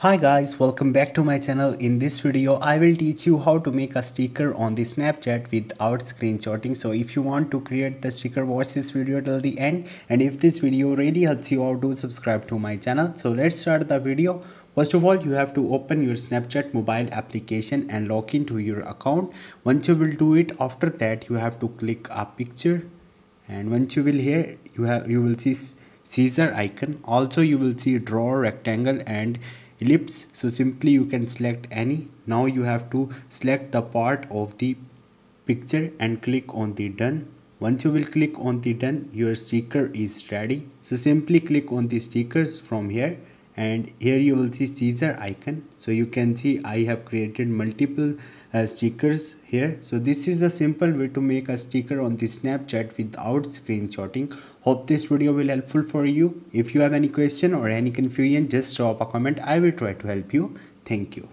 Hi guys, welcome back to my channel. In this video I will teach you how to make a sticker on the Snapchat without screenshotting. So if you want to create the sticker, watch this video till the end, and if this video really helps you out, do subscribe to my channel. So let's start the video. First of all, you have to open your Snapchat mobile application and log into your account. Once you will do it, after that you have to click a picture, and once you will here you will see Caesar icon. Also you will see draw, rectangle and ellipse, so simply you can select any. Now you have to select the part of the picture and click on the done. Once you will click on the done, your sticker is ready. So simply click on the stickers from here, and here you will see Caesar icon. So you can see I have created multiple stickers here. So this is the simple way to make a sticker on the Snapchat without screenshotting. Hope this video will helpful for you. If you have any question or any confusion, just drop a comment. I will try to help you. Thank you.